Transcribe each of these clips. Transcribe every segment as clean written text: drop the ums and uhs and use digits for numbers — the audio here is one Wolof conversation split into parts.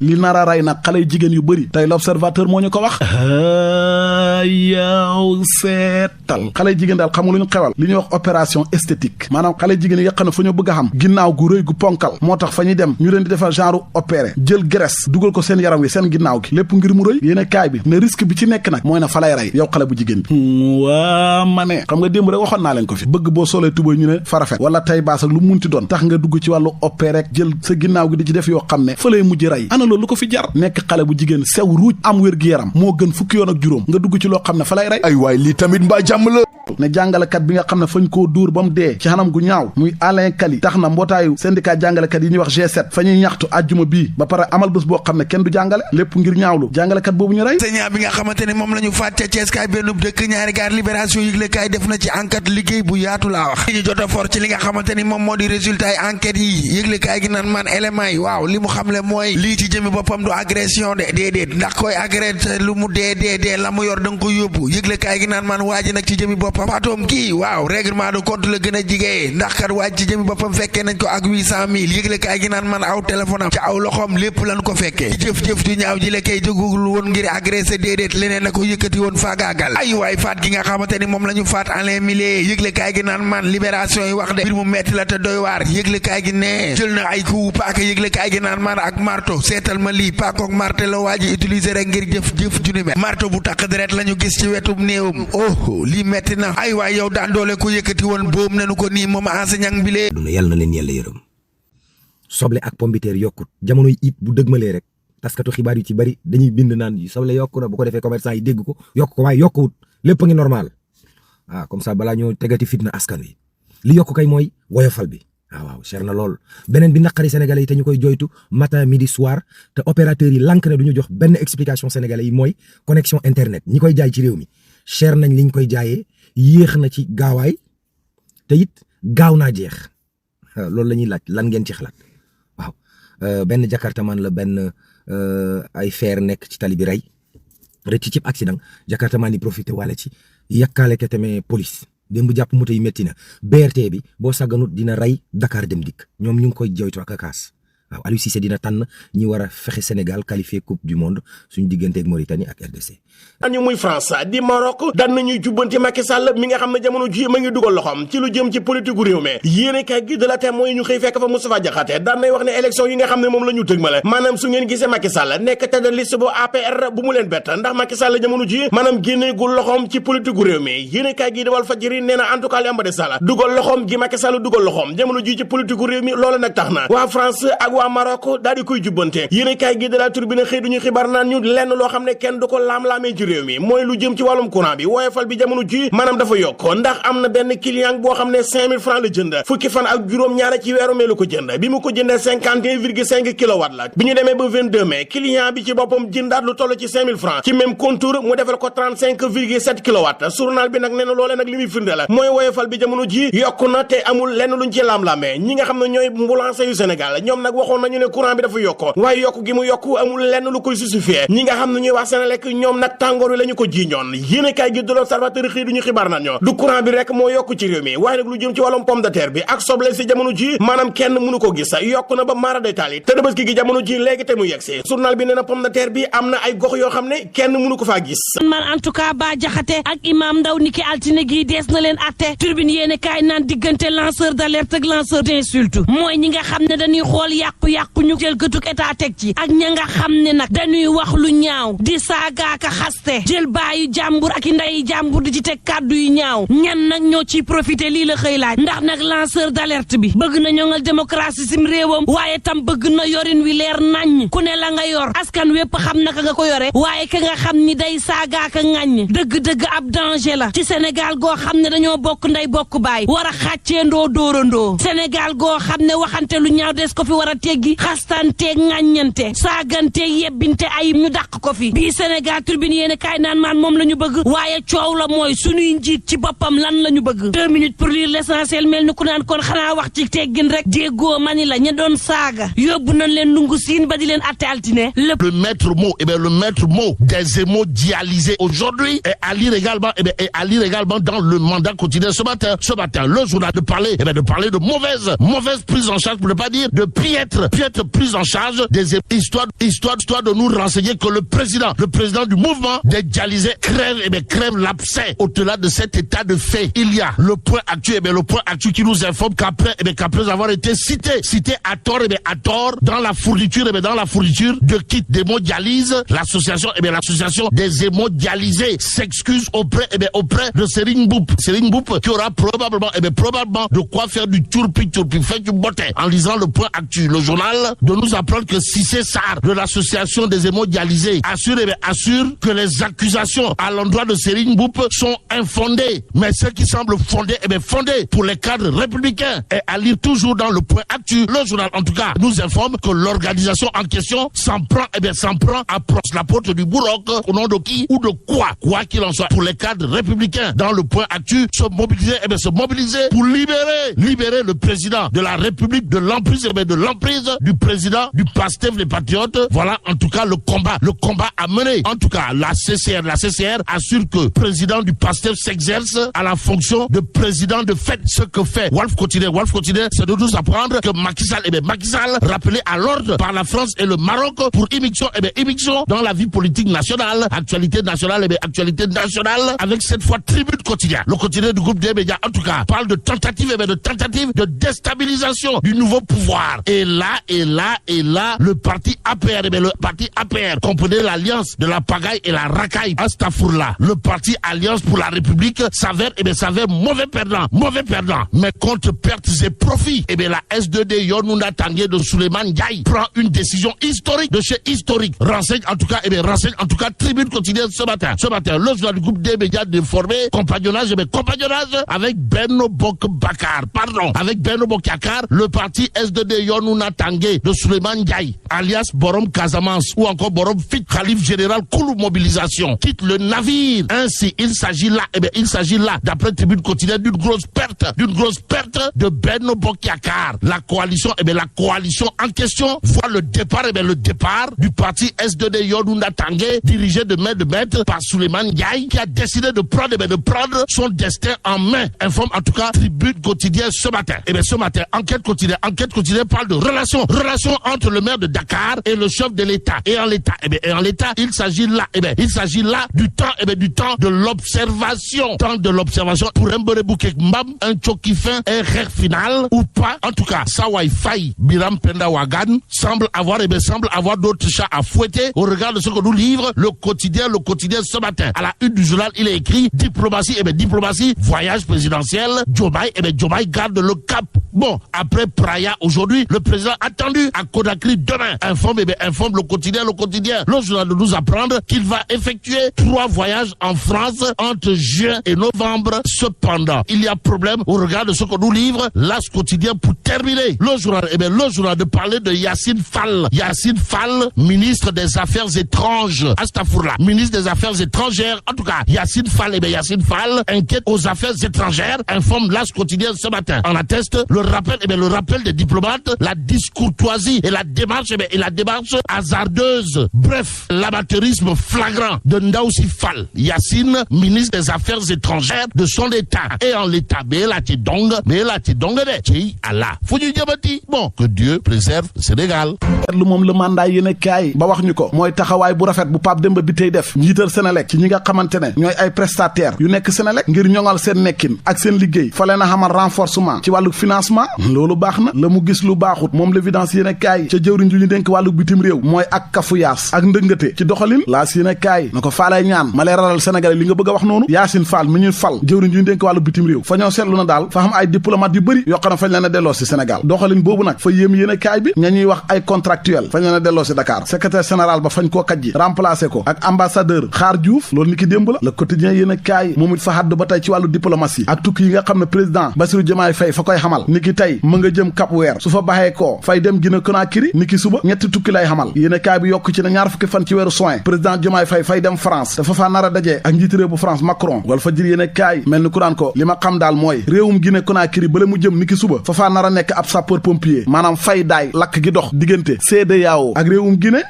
li nara ray nag xale yu jigéen yu bëri tey l'observateur moo ñu ko wax yow seetal xale yu jigéen daal xam nga lu ñu xewal li ñuy wax opération esthétique maanaam xale yu jigéen yi yàq na fa ñu bëgg a xam ginnaaw gu rëy gu ponkal moo tax fa ñuy dem ñu leen di defal genre opéré jël graisse dugal ko seen yaram wi seen ginnaaw gi lépp ngir mu rëy yéene kaay bi ne risque bi ci nekk nag mooy na fa lay rey yow xale bu jigéen bi waa ma ne xam nga démb rek waxoon naa leen ko fi bëgg boo solee tubay ñu ne farafet wala tay baas ak lu munti doon tax nga dugg ci wàllu opéré jël sa ginnaaw gi di ci def yoo xam ne fa lay mujj rey ana loolu lu ko fi jar nekk xale bu jigéen sew ruuj am wér-gi-yaram moo gën fukki yoon ak juróom nga dugg ci loo xam ne fa lay rey ay waay lii tamit mbaa jàmm la ne jàngalekat bi nga xam ne fañ koo dóor ba mu dee ci xanam gu ñaaw muy Alain Kali tax na mbootaayu syndicat jàngalekat yi ñuy wax G7 fa ñuy ñaxtu àjjuma bii ba pare amal bés boo xam ne kenn du jàngale lépp ngir ñaawlu jàngalekat boobu ñu rey enseignant bi nga xamante ne moom la ñu faat ca Thiès kaay benn dëkk ñaari gaar libération yëgle kaay def na ci enquête liggéey bu yaatu laa wax ñu jot a for ci li nga xamante ni moom moo di résultat yi enquête yi yëgle kaay gi naan man élément yi waaw li mu xamle mooy lii ci jëmi boppam du agression de déedéet ndax koy agressé lu mu dee la mu yor da nga ko yóbbu yëgle kaay gi naan man waa ji nag ci jëmi boppam patoom kii waaw règlement de compte la gën a jigee ndax kat waaj ci jëmi boppam fekkee nañ ko ak 800 000 yëgle kaay gi naan man aw téléphone am ci aw loxoom lépp lañ ko fekkee jëf-jëf ju ñaaw ji la kay jógul woon ngir agressé déedéet leneen na ko yëkkati woon faagaagal ay waay faat gi nga xamante ni moom la ñu faat Alain Milé yëgle kaay gi naan man libération yi wax de mbir mu metti la te doy waar yëgle kaay gi ne jël na ay coup paaka yëgle kaay gi naan man ak marto seetal ma lii paakook marto la waa ji utiliser rek ngir jëf ju ni mel marto bu taq deret la ñu gis ci wetum néewum oh lii metti na ay waay yow daan doole ko yëkkati woon boom nañu ko nii moom enseignant bi lee duna yàlla na leen yàlla yërëm soble ak pombiteer yokkut jamonoy it bu dëgmalee rek taskatu xibaar yu ci bari dañuy bind naan soble yokku na bu ko defee commerçant yi dégg ko yokk ko waaye yokkuwut lépp a ngi normal comme ça balaa ñoo tegati fitna askan wi li yokk kay mooy woyofal bi waaw cher na lool beneen bi naqari sénégalais yi te ñu koy joytu matin midi soir te opérateurs yi lànk ne du ñu jox benn explication sénégalais yi mooy connexion internet ñi koy jaay ci réew mi cher nañ liñ koy jaayee yéex na ci gaawaay te it gaaw naa jeex loolu la ñuy laaj lan ngeen ci xalaat waaw benn jakartaman la benn ay feer nekk ci tali bi rey rëcc ci accident jakartaman yi profité wala ci yàkkaale ke tamit police démb jàpp moto yi métti na BRT bi boo sàgganut dina rey Dakar dem dikk ñoom ñu ngi koy joytu ak kaas waaw Aliou Cissé dina tànn ñi war a fexe Sénégal qualifié coupe du monde suñu digganteeg Mauritanie ak RDC. ñu muy France di Maroc daan nañuy jubbanti Macky Sall mi nga xam ne jamono ji ma ngi dugal loxoom ci lu jëm ci politique gu réew mi yéene kay gi de la Témoin ñu xëy fekk fa Moustapha Diakhaté daan nay wax ne élection yi nga xam ne moom la ñu tëgmale maanaam su ngeen gisee Macky Sall nekk tête de liste bu APR bu mu leen bett ndax Macky Sall jamono ji maanaam génneegul loxoom ci politique gu réew mi yéene kay gi di Walf Fadjri nee na en tout cas li am ba de Sall dugal loxoom gi Macky Sall dugal loxoom jamono ji ci politique gu réew mi loolu nag tax na waa France ak waa Maroc daal di koy jubbante yéene kaay gi de la Tribune xëy duñu xibaar naan ñu lenn loo xam ne kenn du ko laam-laamee ci réew mi mooy lu jëm ci wàllum courant bi woyofal bi jamono ji maanaam dafa yokk ndax am na benn client boo xam ne 5000 francs la jënd fukki fan ak juróom-ñaara ci weeru mai la ko jënd bi mu ko jëndee 51,5 kilowatt la bi ñu demee ba 22 mai client bi ci boppam jëndaat lu toll ci 5000 francs ci même contour mu defal ko 35,7 kilowatt journal bi nag nee na loolee nag li muy firnde la mooy woyofal bi jamono ji yokk na te amul lenn luñ ci laam-laamee ñi nga xam ne ñooy ambulanciers yu Sénégal ñoom nag waxoon nañu ne courant bi dafa yokk waaye yokk gi mu yokk amul lenn lu koy justifié ñi nga xam ne ñuy wax Senelec ñoom nag tàngoor wi la ñu ko jiiñoon yéene kaay gi de l'Observateur xëy duñu xibaar naan ñoo du courant bi rek moo yokk ci réew mi waaye nag lu jëm ci wàllum pomme de terre bi ak soble si jamono ji maanaam kenn mënu ko gis yokk na ba maara détail yi te Tabaski gi jamono ji léegi te mu yegsi journal bi nee na pomme de terre bi am na ay gox yoo xam ne kenn mënu ko faa gis man en tout cas Bah Diakhaté ak Imam Ndaw niki altine gi dees na leen atte Tribune yéene kaay naan diggante lanceur d'alerte ak lanceur d'insulte mooy ñi nga xam ne dañuy xool yàqu-yàqu ñu jël gëtuk état teg ci ak ña nga xam ne nag dañuy wax lu ñaaw di saagaaka xaste jël baayu jàmbur ak i ndeyi jàmbur di ci teg kàddu yu ñaaw ñan nag ñoo ciy profité lii la xëy laaj ndax nag lanceur d'alerte bi bëgg na ñoŋal démocratie sim réewam waaye tam bëgg na yorin wi leer naññ ku ne la nga yor askan wépp xam naka nga ko yore waaye ka nga xam ni day saagaaka ŋàññ dëgg-dëgg ab danger la ci Sénégal goo xam ne dañoo bokk ndey bokk baay war a xàcceendoo dóorandoo Sénégal goo xam ne waxante lu ñaaw des ko fi war a teggi xastante ŋàññante saagante yebbinte ay ñu dàq ko fi bii Sénégal Tribune yéen kaay naan maan moom la ñu bëgg waaye coow la mooy suñuy njiit ci boppam lan la ñu bëgg 2 minutes pour lire l'essentiel mel ni ku naan kon xanaa wax ci teggin rek déggoo mani la ña doon saaga yóbbu nañ leen ndungu siin ba di leen atte altine le maître mot le maître mot des émots dialysés aujourd'hui est à lire également dans le mandat quotidien ce matin le journal de parler de mauvaise prise en charge pour ne pas dire de piètre être prise en charge des histoire de nous renseigner que le président du mouvement des dialysés crève l'abcès. Au-delà de cet état de fait, il y a le point actuel qui nous informe qu'après avoir été cité à tort dans la fourniture de kits d'hémodialyse, l'association des hémodialysés s'excuse auprès de Serigne Mboup qui aura probablement de quoi faire du turpi fait du botte. En lisant le point actuel, le journal de nous apprendre que Cissé Sarr de l'association des hémodialysés assure que les accusations à l'endroit de Serigne Mboup sont infondées, mais ce qui semble fondé pour les cadres républicains. Et à lire toujours dans le point actuel, le journal en tout cas nous informe que l'organisation en question s'en prend à l'apôtre du Bourroc au nom de qui ou de quoi qu'il en soit, pour les cadres républicains dans le point actuel se mobiliser pour libérer le président de la République de l'emprise du président du PASTEF les Patriotes. Voilà en tout cas le combat à mener. En tout cas, la CCR assure que le président du PASTEF s'exerce à la fonction de président de fait. Ce que fait Walf Quotidien, c'est de nous apprendre que Macky Sall, rappelé à l'ordre par la France et le Maroc pour immixtion dans la vie politique nationale, actualité nationale, avec cette fois Tribune Quotidien. Le quotidien du groupe des médias, en tout cas, parle de tentative de déstabilisation du nouveau pouvoir. Et là, le parti APR, comprenez l'alliance de la pagaille et la racaille, Astafourla. Le parti Alliance pour la République s'avère mauvais perdant. Mais contre pertes et profits, la S2D Yonouna Tanguay de Souleymane Ndiaye prend une décision historique de chez historique. Renseigne en tout cas Tribune Quotidienne ce matin. Le journal du groupe des médias déformé, compagnonnage avec Benno Bokk-Bakar. Avec Benno Bokk-Yakar, le parti S2D Yonouna Tanguay de Souleymane Ndiaye, alias Borom Casamance ou encore Borom Fit Khalif Général Koulou Mobilisation, quitte le navire. Ainsi, il s'agit là, d'après Tribune Quotidienne, d'une grosse perte de Benno Bokk-Yakar. La coalition en question voit le départ du parti S2D Yonouna Tanguay, dirigé de maître par Souleymane Ndiaye, qui a décidé de prendre son destin en main. Informe en tout cas Tribune Quotidienne ce matin. Ce matin, Enquête quotidienne parle de relations entre le maire de Dakar et le chef de l'État. Et en l'état, il s'agit là du temps de l'observation. Pour Mbere Boukek Mbam, un choki fin, un règle final ou pas. En tout cas, Sawai Faye, Biram Penda Wagan semble avoir d'autres chats à fouetter au regard de ce que nous livre le quotidien ce matin. À la une du journal, il est écrit diplomatie, voyage présidentiel, Diomaye garde le cap. Bon, après Praia aujourd'hui, le président attendu à Conakry demain. Informe le quotidien. Le journal de nous apprendre qu'il va effectuer 3 voyages en France entre juin et novembre. Cependant, il y a problème au regard de ce que nous livre l'As quotidien pour terminer. Le journal de parler de Yassine Fall, ministre des Affaires étranges. Astafourla, ministre des Affaires étrangères. En tout cas, Yassine Fall, inquiète aux affaires étrangères, informe l'As quotidien ce matin. En atteste le rappel des diplomates, la discourtoisie et la démarche hasardeuse. Bref, l'amateurisme flagrant de Ndaoussi Fall, Yassine, ministre des Affaires étrangères de son État. Et en l'État, bon, que Dieu préserve le Sénégal. lu moom le mandat yéene kaay ba wax ñu ko mooy taxawaay bu rafet bu Pape Demba bi tey def njiital Senelec ci ñi nga xamante ne ñooy ay prestataire yu nekk Senelec ngir ñoŋal seen nekkin ak seen liggéey fa leen a xamal renforcement ci wàllu financement loolu baax na la mu gis lu baaxut moom l'évidence yéene kaay ca jëwriñ ju ñu dénk wàllu bitim réew mooy ak kafuyaas ak ndëngate ci doxalin laas yéene kaay na ko faalay ñaan ma leeralal Sénégalais li nga bëgg a wax noonu Yacine Fall mi ñuy fal jëwriñ ju ñu dénk wàllu bitim réew fa ñoo seetlu na daal fa xam ay diplomate yu bëri yoo xam ne fañ leen a delloo si Sénégal doxalin boobu nag fa yéem yéene kaay bi ña ñuy wax ay contractuel fañ leen a delloo si Dakar secrétaire général ba fañ koo kajji remplacé ko ak ambassadeur Xaar Diouf loolu ni ki démb la le quotidien yéene kaay moom it fa xadd ba tey ci wàllu diplomatie ak tukki yi nga xam ne président Bassirou Diomaye Faye fa koy xamal ni ki tey mu nga jëm Cap Vert su fa baxee koo fay dem Guinée Conakry ni ki suba ñetti tukki lay xamal yéene kaay bi yokk ci ne ñaar fukki fan ci weeru juin président Diomaye Faye fay dem France dafa faa nar a dajee ak njiit réew bu France Macron wala fa jir yéene kaay mel ni ku naan ko li ma xam daal mooy réewum Guinée Conakry bala mu jëm ni ki suba fa faa nar a nekk ab sapeur pompier maanaam fay daay lakk gi dox diggante CEDEAO ak réewum Guinée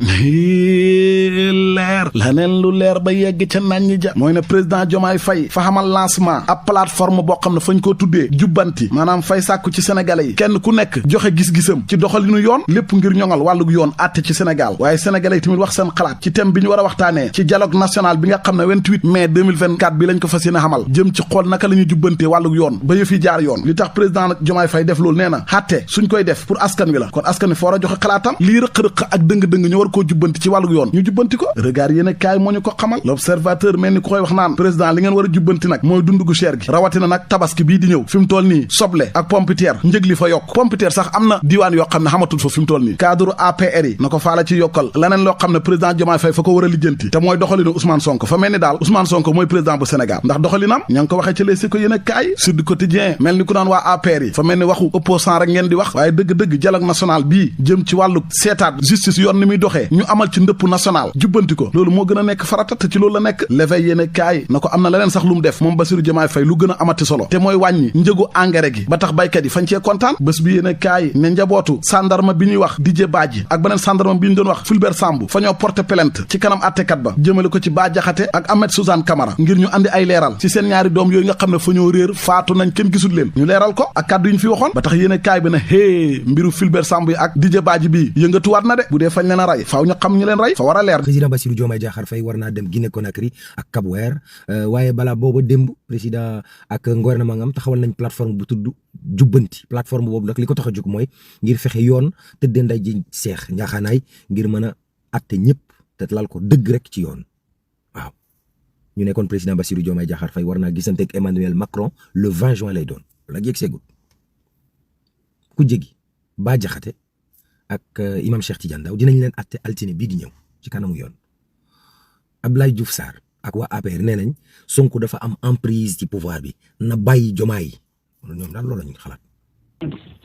leer laneen lu leer ba yegg ca nañ ja mooy ne président Diomaye Faye fa xamal lancement ab plateforme boo xam ne fañ koo tuddee jubbanti maanaam fay sàkku ci ci sénégalais yi kenn ku nekk joxe gis-gisam ci doxalinu yoon lépp ngir ñoŋal wàllug yoon àtte ci Sénégal waaye sénégalais yi tamit wax seen xalaat ci thème bi ñu war a waxtaanee ci dialogue national bi nga xam ne 28 mai 2024 bi lañ ko fas yéene xamal jëm ci xool naka la ñuy jubbantee wàllug yoon ba yëf yi jaar yoon li tax président Diomaye Faye def loolu nee na xàtte suñ koy def pour askan wi la kon askan wi foo war a joxe xalaatam lii rëq-rëq ak dëng-dëng ñu war koo jubbanti ci wàllug yoon ñu jubbanti ko regard yéen kaay moo ñu ko xamal l'observateur mel ni ku koy wax naan président li ngeen war a jubbanti nag mooy dund gu cher gi rawatina nag tabaski bii di ñëw fi mu toll nii soble ak pompiteer njëg li fa yokk pompiteer sax am na diiwaan yoo xam ne xamatul fa fi mu toll nii cadre APR yi na ko faala ci yokkal leneen loo xam ne président Diomaye Faye fa ko war a lijjanti te mooy doxalinu Ousmane Sonko fa mel ni daal Ousmane Sonko mooy président bu Sénégal ndax doxalinam ña ngi ko waxee ci Les Échos yéen kaay Sud Quotidien mel ni ku naan waa APR yi fa mel ni waxu opposant rek ngeen di wax waaye dëgg-dëgg dialogue national bii jëm ci wàllu seetaat justice yoon ni muy doxee ñu amal ci ndëpp national jubbanti ko loolu moo gën a nekk farata te ci loolu la nekk L'éveil yéen kaay na ko am na leneen sax lu mu def moom Bassirou Diomaye Faye lu gën a amati solo te mooy wàññi njëgu engrais gi ba tax baykat yi fañ cee kontaan bés bi yéen kaay ne njabootu sandarma bi ñuy wax Didier Badji ak beneen sandarma bi ñu doon wax Fulbert Sambou fa ñoo porter plainte ci kanam attekat ba jëmale ko ci Bah Diakhaté ak Ahmed Suzanne Camara ngir ñu andi ay leeral ci seen ñaari doom yooyu nga xam ne fa ñoo réer faatu nañ kenn gisul leen ñu leeral ko ak kàddu yi ñu fi waxoon ba tax yéen kaay bi ne hé mbiru Fulbert Sambou yi ak Didier Badji bi yëngatuwaat na de bu dee fañ leen a rey faaw ñu xam ñu leen rey fa war a leer. président Bassirou Diomaye Diakhar Faye war naa dem Guinée Conakry ak Cap-Vert waaye balaa booba démb président ak gouvernement am taxawal nañ plateforme bu tudd jubbanti plateforme boobu nag li ko tax a jóg mooy ngir fexe yoon tëddee nday ji seex njaaxaanaay ngir mën a atte ñëpp te lal ko dëgg rek ci yoon waaw ñu nekkoon président Bassirou Diomaye Diakhar Faye war naa gisante ak Emmanuel Macron le 20 juin lay doon la yegg seegul ku jégi Bah Diakhaté ak imam Cheikh Tidiane Ndao dinañ leen atte altine bii di ñëw ci kanamu yoon Abdoulaye Diouf Sarr ak waa APR nee nañ Sonko dafa am emprise ci pouvoir bi na bàyyi Diomaye ñoom daal loolu la ñu xalaat.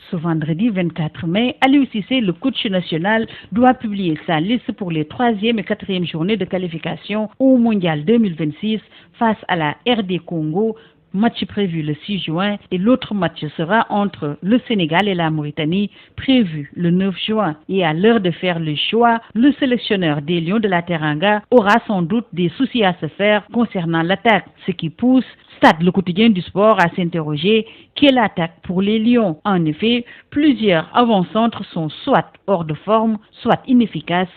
Ce vendredi 24 mai, Aliou Cissé, le coach national, doit publier sa liste pour les 3e et 4e journées de qualification au Mondial 2026 face à la RD Congo. Match prévu le 6 juin et l'autre match sera entre le Sénégal et la Mauritanie, prévu le 9 juin. Et à l'heure de faire le choix, le sélectionneur des Lions de la Teranga aura sans doute des soucis à se faire concernant l'attaque, ce qui pousse Stade, le quotidien du sport, à s'interroger quelle attaque pour les Lions. En effet, plusieurs avant-centres sont soit hors de forme, soit inefficaces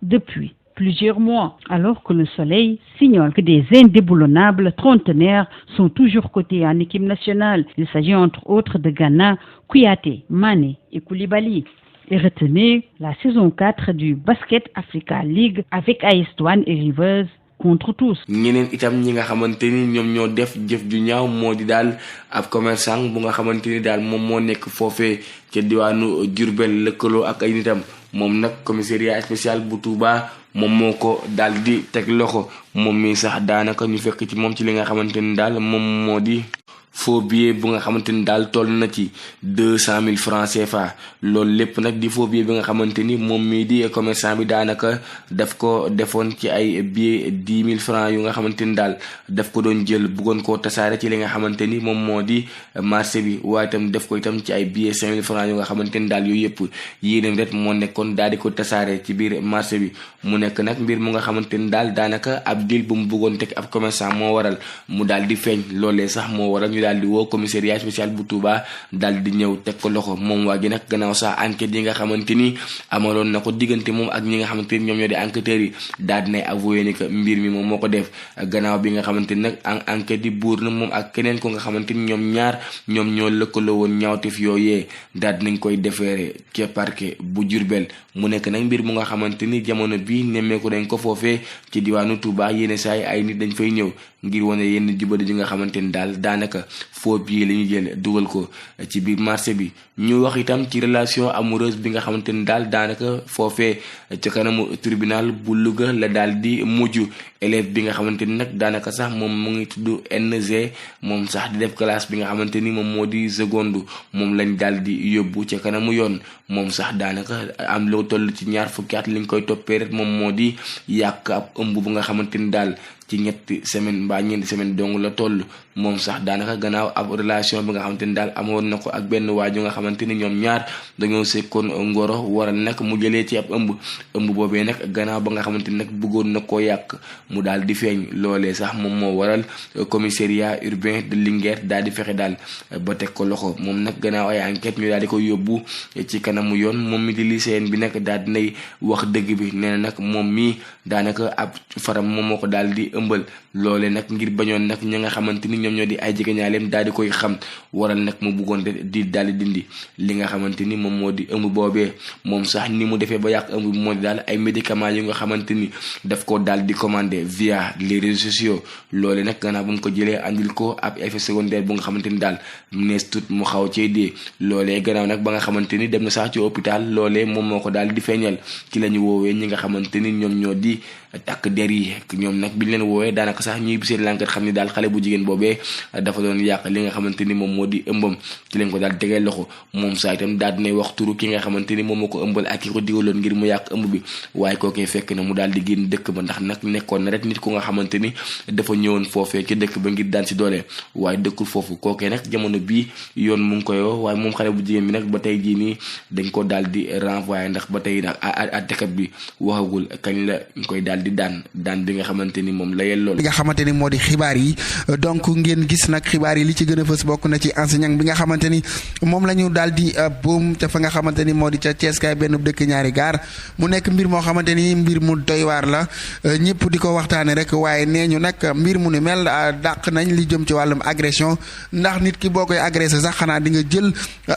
depuis plusieurs mois, alors que le Soleil signale que des indéboulonnables trentenaires sont toujours cotés en équipe nationale. Il s'agit entre autres de Gana, Kouyaté, Mané et Koulibaly. Et retenez la saison 4 du Basket Africa League avec AS Douanes et Rivers contre tous. ñeneen itam ñi nga xamante ni ñoom ñoo def jëf ju ñaaw moo di daal ab commerçant bu nga xamante ni daal moom moo nekk foofee ca diwaanu Diourbel lëkkaloo ak ay nitam moom nag commissariat spécial bu Touba moom moo ko daal di teg loxo moom mi sax daanaka ñu fekk ci moom ci li nga xamante ni daal moom moo di faux billet bu nga xamante ni daal toll na ci 200 000 francs CFA loolu lépp nag di faux billet bi nga xamante ni moom mii di commerçant bi daanaka daf ko defoon ci ay billet 10 000 francs yu nga xamante ni daal daf ko doon jël bëggoon koo tasaare ci li nga xamante ni moom moo di marché bi waaye itam def ko itam ci ay billet 5 000 francs yu nga xamante ni daal yooyu yëpp yéenam rek moo nekkoon daal di ko tasaare ci biir marché bi mu nekk nag mbir mu nga xamante ni daal daanaka ab deal bu mu bëggoon teg ab commerçant moo waral mu daal di feeñ loolee sax moo waral ñu daal di woo commissariat spécial bu Touba daal di ñëw teg ko loxo moom waa gi nag gannaaw sax enquête yi nga xamante ni amaloon na ko diggante moom ak ñi nga xamante ni ñoom ñoo di enquêteurs yi daal dinay avoué ni que mbir mi moom moo ko def gannaaw bi nga xamante ni nag enquête yi buur na moom ak keneen ko nga xamante ni ñoom ñaar ñoom ñoo lëkkaloo woon ñaawteef yooyee daal dinañ koy defeere ca parquet bu Diourbel mu nekk nag mbir mu nga xamante ni jamono bi nemmeeku dañ ko foofee ci diwaanu Touba yéene saay ay nit dañ fay ñëw ngir wane yenn jubadi ji nga xamante ni daal daanaka faux billet la ñu jël dugal ko ci biir marché bi ñu wax itam ci relation amoureuse bi nga xamante ni daal daanaka foofee ci kanamu tribunal bu Louga la daal di mujj élève bi nga xamante ni nag daanaka sax moom mu ngi tudd NG moom sax di def classe bi nga xamante ni moom moo di seconde moom lañ daal di yóbbu ca kanamu yoon moom sax daanaka am loo toll ci 20 fukki at liñ koy toppee rek moom moo di yàq ab ëmb bu nga xamante ni daal ci ñetti semaine mbaa ñeenti semaine dong la toll moom sax daanaka gannaaw ab relation bi nga xamante ni daal amoon na ko ak benn waaju nga xamante ni ñoom ñaar dañoo sekkoon ngoro waral nag mu jëlee ci ab ëmb boobee nag gannaaw ba nga xamante ni nag bëggoon na koo yàq mu daal di feeñ loolee sax moom moo waral commissariat urbain de Linguère daal di fexe daal ba teg ko loxo moom nag gannaaw ay enquête ñu daal di ko yóbbu ci kanamu yoon moom mi di lycéen bi nag daal dinay wax dëgg bi nee na nag moom mii daanaka ab faram moom moo ko daal di ëmbal loolee nag ngir bañoon nag ñi nga xamante ni ñoom ñoo di ay jegeñaaleem daal di koy xam waral nag mu bëggoon di daal di dindi li nga xamante ni moom moo di ëmb boobee moom sax ni mu defee ba yàq ëmb bi moo di daal ay médicaments yu nga xamante ni daf ko daal di commandé via les réseaux sociaux loolee nag gannaaw bu mu ko jëlee andil ko ab effet secondaire bu nga xamante ni daal nees tut mu xaw cee dee loolee gannaaw nag ba nga xamante ni dem na sax ci hôpital loolee moom moo ko daal di feeñal ci la ñu woowee ñi nga xamante ni ñoom ñoo di takk der yi ñoom nag biñ leen woowee daanaka sax ñuy bisee l'enquête xam ni daal xale bu jigéen boobee dafa doon yàq li nga xamante ni moom moo di ëmbam ci lañ ko daal tegee loxo moom saa itam daal dinay wax turu ki nga xamante ni moom moo ko ëmbal ak ki ko digaloon ngir mu yàq ëmb bi waaye kookee fekk na mu daal di génn dëkk ba ndax nag nekkoon na rek nit ku nga xamante ni dafa ñëwoon foofee ci dëkk ba ngir daan si doole waaye dëkkul foofu kookee nag jamono bii yoon mu ngi koy woo waaye moom xale bu jigéen bi nag ba tey jii nii dañ ko daal di renvoyer ndax ba tey nag àttekat bi waxagul kañ la ñu koy daal di daan bi nga xamante ni moom la yellool. li nga xamante ni moo di xibaar yi donc ngeen gis nag xibaar yi li ci gën a fës bokk na ci enseignant bi nga xamante ni moom la ñu daal di boom ca fa nga xamante ni moo di ca Thiès kaay benn dëkk ñaari gaar mu nekk mbir moo xamante ni mbir mu doy waar la ñëpp di ko waxtaane rek waaye nee ñu nag mbir mu ni mel dàq nañ li jëm ci wàllum agression ndax nit ki boo koy agressé sax xanaa di nga jël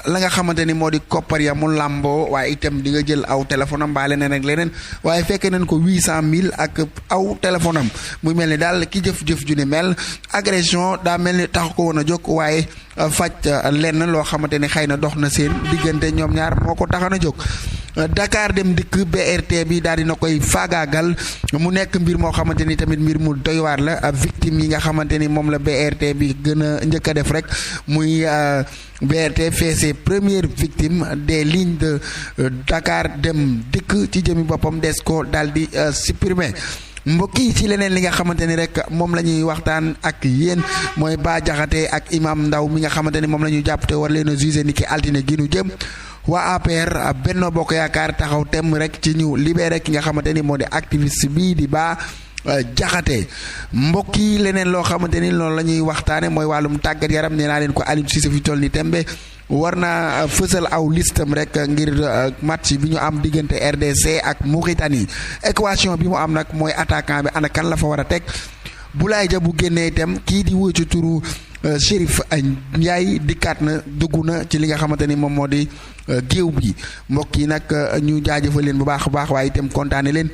la nga xamante ni moo di koppar ya mu làmboo waaye itam di nga jël aw téléphone am mbaa leneen ak leneen waaye fekk nañ ko 800 000 ak aw téléphone am muy mel ni daal ki jëf-jëf ju ni mel agression daa mel ni tax ko woon a jóg waaye faj lenn loo xamante ni xëy na dox na seen diggante ñoom ñaar moo ko taxan a jóg Dakar dem dikk BRT bi daal dina koy faagaagal mu nekk mbir moo xamante ni tamit mbir mu doy waar la victime yi nga xamante ni moom la BRT bi gën a njëkk a def rek muy BRT fait ses premières victimes des lignes de Dakar dem dikk ci jëmi boppam des ko daal di supprimer mbokk yi ci leneen li nga xamante ni rek moom la ñuy waxtaan ak yéen mooy Bah Diakhaté ak Imam Ndaw mi nga xamante ni moom la ñuy jàpp te war leen a jugé ni ki altine gi nu jëm waa APR Benno Bokk Yaakaar taxaw tem rek ci ñu libéré ki nga xamante ni moo di activiste bii di Bah Diakhaté mbokk yi leneen loo xamante ni loolu la ñuy waxtaane mooy wàllum tàggat yaram nee naa leen ko Aliou Cissé fi toll ni tembe war naa fësal aw listam rek ngir match bi ñu am diggante RDC ak Mauritanie équation bi mu am nag mooy attaquant bi ana kan la fa war a teg Boulaye Dia bu génnee itam kii di wëccu turu Chérif Ndiaye dikkaat na dugg na ci li nga xamante ni moom moo di géew bi mbokk yi nag ñu jaajëfal leen bu baax a baax waaye itam kontaane leen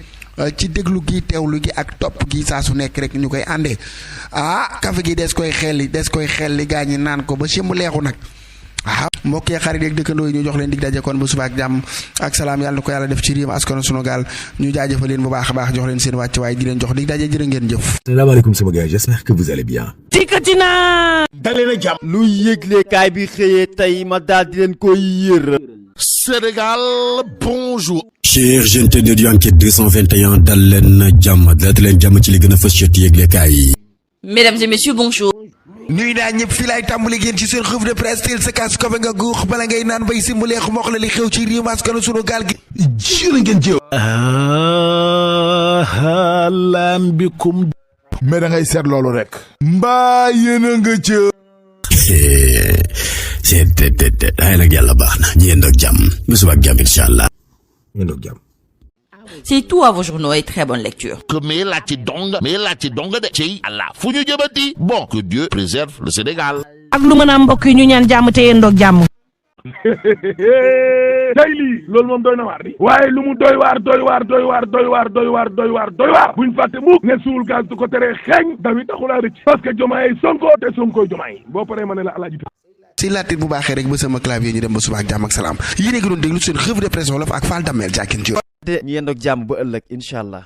ci déglu gi teewlu gi ak topp gi saa su nekk rek ñu koy àndee café gi des koy xelli gaa ñi naan ko ba si mu leexu nag waaw mbokk yi xarit yeeg dëkkandoo yi ñu jox leen dig daje kon ba suba ak jàmm ak salaam yàlla na ko yàlla def ci réew askan sunu gaal ñu jaajëfal leen bu baax a baax jox leen seen wàcc waaye di leen jox dig daje jërë ngeen jëf. salaamaaleykum sama gars j'espère que vous allez bien. dikkati naa. dalee na jàmm. lu yëglekaay bi xëyee tey ma daal di leen koy yër. Sénégal, bonjour. chers jeunes de du enquête 221 dal leen jàmm ci li gën a fës ci yëglekaay yi. Mesdames et messieurs, bonjour. nuy naa ñëpp fii laay tàmbali génn ci seen revue de presse teel sa kaas ko nga guux bala ngay naan bay simbuleexu moox la li xew ci réew maskanu sunu gaal gi jërë ngeen jëw ahlan bikum mais da ngay seet loolu rek mbaa yéen a nga ca seet ay nag yàlla baax na ñu yendoog jàmm ba suba ak jàmm incha allah yendoog jàmm. C'est tout à vos journaux et très bonne lecture. Mais la ti dong de ci Allah fu ñu jëbati bon que Dieu préserve le Sénégal. ak lu mën a mbokk yi ñu ñaan jàmm te yendoog jàmm. tey lii loolu moom doy na waar di waaye lu mu doy waar buñ fàtte mukk ne suul gaz du ko teree xeeñ dawi taxulaa rëcc parce que Diomaye Sonko te Sonko Diomaye boo paree ma ne la alaaji si laatit bu baaxee rek ba sama clavier ñu dem ba suba ak jàmm ak salaam yéen a ngi doon déglu seen revue de presse wolof ak Fall Damel Jàkkin Jóob ñu yendoog jàmm ba ëllëg incha allah.